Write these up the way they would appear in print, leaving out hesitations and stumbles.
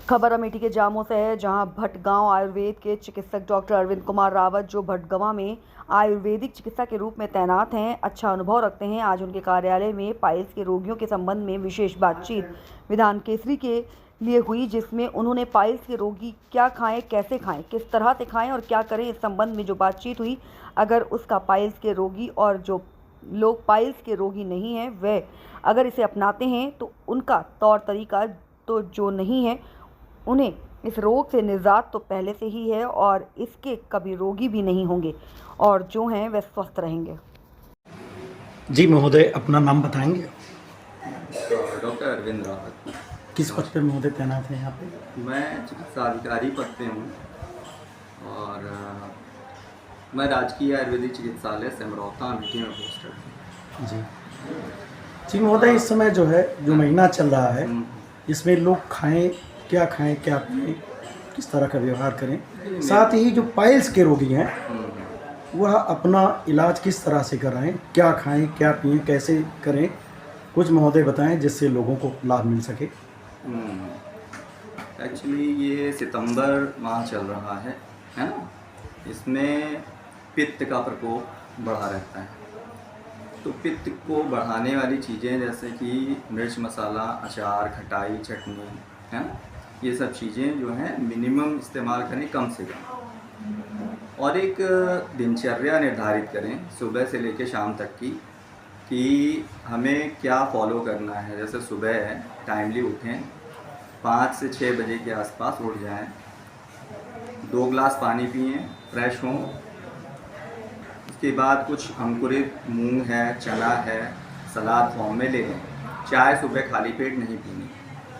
खबर अमेठी के जामों से है, जहां भटगांव आयुर्वेद के चिकित्सक डॉक्टर अरविंद कुमार रावत, जो भटगांव में आयुर्वेदिक चिकित्सा के रूप में तैनात हैं, अच्छा अनुभव रखते हैं। आज उनके कार्यालय में पाइल्स के रोगियों के संबंध में विशेष बातचीत विधान केसरी के लिए हुई, जिसमें उन्होंने पाइल्स के रोगी क्या खाएं, कैसे खाएं, किस तरह से खाएं और क्या करें, इस संबंध में जो बातचीत हुई। अगर उसका पाइल्स के रोगी और जो लोग पाइल्स के रोगी नहीं हैं, वह अगर इसे अपनाते हैं तो उनका तौर तरीका, तो जो नहीं है उन्हें इस रोग से निजात तो पहले से ही है और इसके कभी रोगी भी नहीं होंगे, और जो हैं वह स्वस्थ रहेंगे। जी महोदय, अपना नाम बताएंगे? डॉक्टर अरविंद रावत। किस पद पर महोदय तैनात हैं यहाँ पे? मैं चिकित्सा अधिकारी पद पे हूँ और मैं राजकीय आयुर्वेदिक चिकित्सालय सिमरौता अमेठी में पोस्टेड हूँ। जी जी महोदय, इस समय जो है, जो महीना चल रहा है, इसमें लोग खाएं क्या पिएं, किस तरह का व्यवहार करें, साथ ही जो पाइल्स के रोगी हैं वह अपना इलाज किस तरह से कराएं, क्या खाएं क्या पिएं, कैसे करें, कुछ महोदय बताएं जिससे लोगों को लाभ मिल सके। एक्चुअली ये सितंबर माह चल रहा है ना, इसमें पित्त का प्रकोप बढ़ा रहता है। तो पित्त को बढ़ाने वाली चीज़ें जैसे कि मिर्च मसाला, अचार, खटाई, चटनी, है ना, ये सब चीज़ें जो हैं मिनिमम इस्तेमाल करें, कम से कम। और एक दिनचर्या निर्धारित करें सुबह से लेकर शाम तक की, कि हमें क्या फॉलो करना है। जैसे सुबह है, टाइमली उठें, 5 से 6 बजे के आसपास उठ जाएं, 2 ग्लास पानी पिएं, फ्रेश हों। उसके बाद कुछ अंकुरित मूंग है, चना है, सलाद फॉर्म में ले लें। चाय सुबह खाली पेट नहीं पीनी।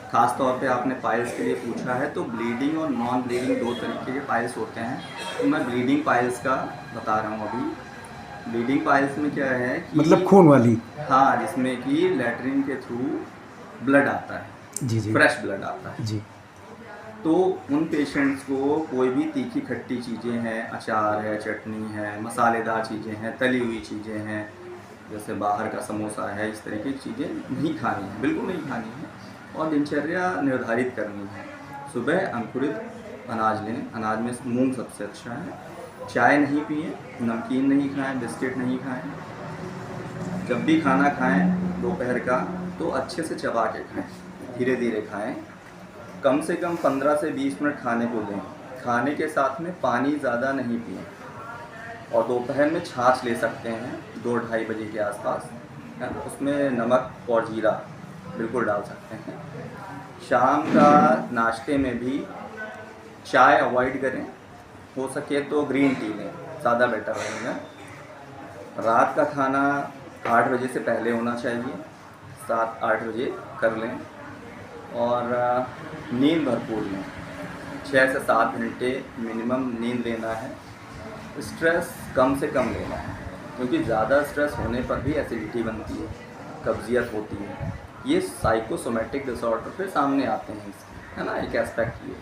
ख़ास तौर पे आपने पाइल्स के लिए पूछा है, तो ब्लीडिंग और नॉन ब्लीडिंग 2 तरीके के पाइल्स होते हैं। तो मैं ब्लीडिंग पाइल्स का बता रहा हूँ अभी। ब्लीडिंग पाइल्स में क्या है कि मतलब खून वाली? हाँ, जिसमें कि लैट्रिन के थ्रू ब्लड आता है। जी जी, फ्रेश ब्लड आता है जी। तो उन पेशेंट्स को कोई भी तीखी खट्टी चीज़ें हैं, अचार है, चटनी है, मसालेदार चीज़ें हैं, तली हुई चीज़ें हैं, जैसे बाहर का समोसा है, इस तरीके की चीज़ें नहीं खानी है, बिल्कुल नहीं खानी है। और दिनचर्या निर्धारित करनी है। सुबह अंकुरित अनाज लें, अनाज में मूंग सबसे अच्छा है। चाय नहीं पिएं, नमकीन नहीं खाएं, बिस्किट नहीं खाएं। जब भी खाना खाएं दोपहर का, तो अच्छे से चबा के खाएं, धीरे धीरे खाएं। कम से कम 15 से 20 मिनट खाने को दें। खाने के साथ में पानी ज़्यादा नहीं पिएं। और दोपहर में छाछ ले सकते हैं 2-2:30 बजे के आसपास, है ना, उसमें नमक और जीरा बिल्कुल डाल सकते हैं। शाम का नाश्ते में भी चाय अवॉइड करें, हो सके तो ग्रीन टी लें, ज़्यादा बेटर रहेगा। रात का खाना 8 बजे से पहले होना चाहिए, 7-8 बजे कर लें। और नींद भरपूर लें, 6 से 7 घंटे मिनिमम नींद लेना है। स्ट्रेस कम से कम लेना है, क्योंकि ज़्यादा स्ट्रेस होने पर भी एसिडिटी बनती है, कब्जियत होती है। ये साइकोसोमेटिक डिसऑर्डर पे सामने आते हैं इसके, है ना, एक एस्पेक्ट ये।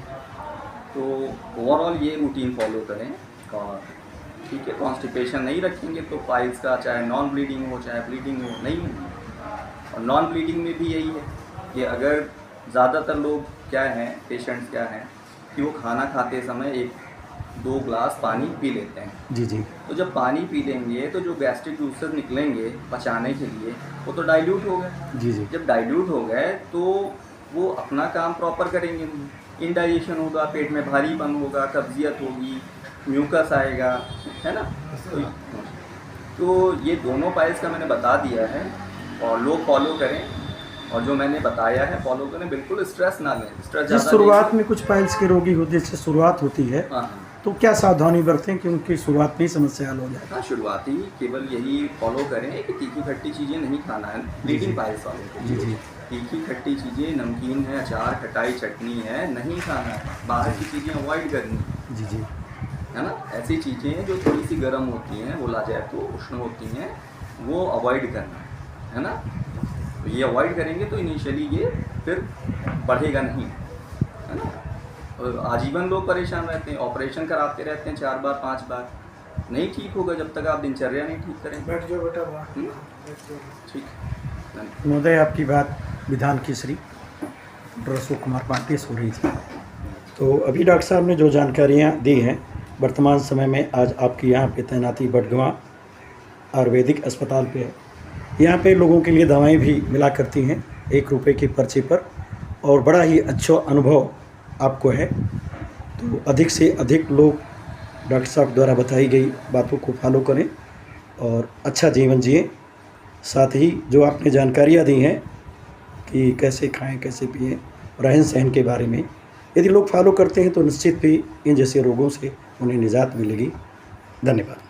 तो ओवरऑल ये रूटीन फॉलो करें। और ठीक है, कॉन्स्टिपेशन नहीं रखेंगे तो पाइल्स का चाहे नॉन ब्लीडिंग हो चाहे ब्लीडिंग हो, नहीं होगी। और नॉन ब्लीडिंग में भी यही है कि अगर ज़्यादातर लोग क्या हैं, पेशेंट्स क्या हैं कि वो खाना खाते समय 1-2 ग्लास पानी पी लेते हैं। जी जी। तो जब पानी पी लेंगे तो जो गैस्ट्रिक जूसेस निकलेंगे पचाने के लिए, वो तो डाइल्यूट हो गए। जी जी। जब डाइल्यूट हो गए तो वो अपना काम प्रॉपर करेंगे नहीं, इंडाइजेशन होगा, पेट में भारीपन होगा, कब्जियत होगी, म्यूकस आएगा, है ना। तो ये दोनों पाइल्स का मैंने बता दिया है और लोग फॉलो करें, और जो मैंने बताया है फॉलो करें। बिल्कुल स्ट्रेस ना लें, स्ट्रेस ज़्यादा। शुरुआत में कुछ पाइल्स के रोगी होते, जैसे शुरुआत होती है, हाँ, तो क्या सावधानी बरतें कि उनकी शुरुआत में ही समस्या हल हो जाए? हाँ, शुरुआती केवल यही फॉलो करें कि तीखी खट्टी चीज़ें नहीं खाना है ब्लीडिंग पाइल्स वालों को। जी जी। तीखी खट्टी चीज़ें, नमकीन है, अचार, खटाई, चटनी है, नहीं खाना है। बाहर की चीज़ें अवॉइड करनी, जी जी, है ना। ऐसी चीज़ें जो थोड़ी सी गर्म होती हैं, बोला जाए तो उष्ण होती हैं, वो अवॉइड करना है ना। तो ये अवॉइड करेंगे तो इनिशियली ये फिर बढ़ेगा नहीं, है ना। और आजीवन लोग परेशान रहते हैं, ऑपरेशन कराते रहते हैं 4 बार 5 बार, नहीं ठीक होगा जब तक आप दिनचर्या नहीं ठीक करेंगे। बैठ जाओ बेटा, ठीक। महोदय, आपकी बात विधान केसरी डॉक्टर अशोक कुमार पांडे से हो रही थी। तो अभी डॉक्टर साहब ने जो जानकारियाँ दी हैं, वर्तमान समय में आज आपकी यहाँ पे तैनाती बटगवां आयुर्वेदिक अस्पताल पे है। यहाँ पे लोगों के लिए दवाएं भी मिला करती हैं 1 रुपये की पर्ची पर, और बड़ा ही अच्छा अनुभव आपको है। तो अधिक से अधिक लोग डॉक्टर साहब द्वारा बताई गई बातों को फॉलो करें और अच्छा जीवन जिएं। साथ ही जो आपने जानकारियाँ दी हैं कि कैसे खाएं, कैसे पिएं, रहन सहन के बारे में, यदि लोग फॉलो करते हैं तो निश्चित भी इन जैसे रोगों से उन्हें निजात मिलेगी। धन्यवाद।